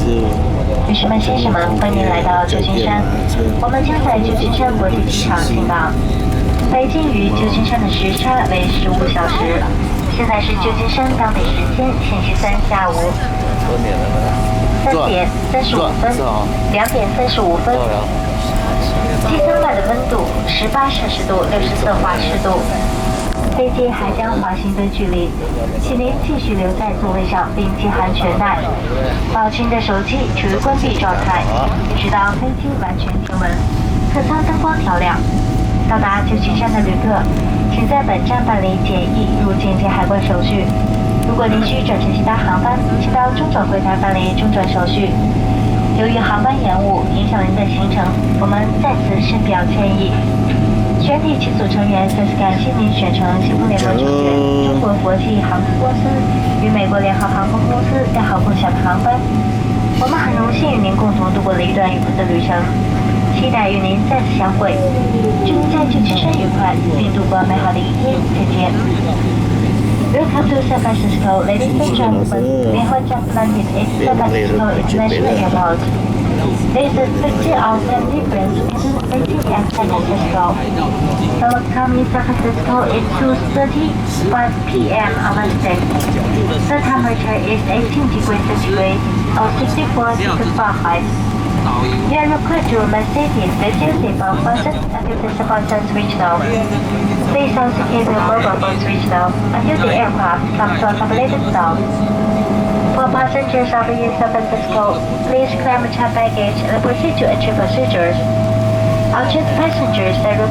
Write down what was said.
女士们、先生们，欢迎来到旧金山。我们将在旧金山国际机场进港。北京与旧金山的时差为15小时。现在是旧金山当地时间星期三下午3点35分，2点35分。机舱外的温度18摄氏度，64华氏度。飞机还将滑行的距离，请您继续留在座位上并系安全带，保持您的手机处于关闭状态，直到飞机完全停稳，客舱灯光调亮。到达旧金山的旅客，请在本站办理检疫入境及海关手续。如果您需转乘其他航班，请到中转柜台办理中转手续。由于航班延误影响您的行程，我们在此深表歉意。全体机组成员再次感谢您选乘西方联盟成员中国国际航空公司与美国联合航空公司亚航共享的航班。我们很荣幸与您共同度过了一段愉快的旅程，期待与您再次相会。祝您在旧金山愉快，并度过美好的一天。再见。Welcome to San Francisco, ladies and gentlemen. We have just landed at San Francisco International Airport. There is a 50-hour time difference between Beijing and San Francisco. The time in San Francisco is 2:35 p.m. on Wednesday. The temperature is 18 degrees centigrade or 64 degrees Fahrenheit. You are required to remain seated with your seatbelt fastened until the seatbelt sign switched off. Please also keep your mobile phone switched off until the aircraft comes to a completed stop. For passengers arriving in San Francisco, please claim checked baggage and proceed to entry procedures. All checked passengers are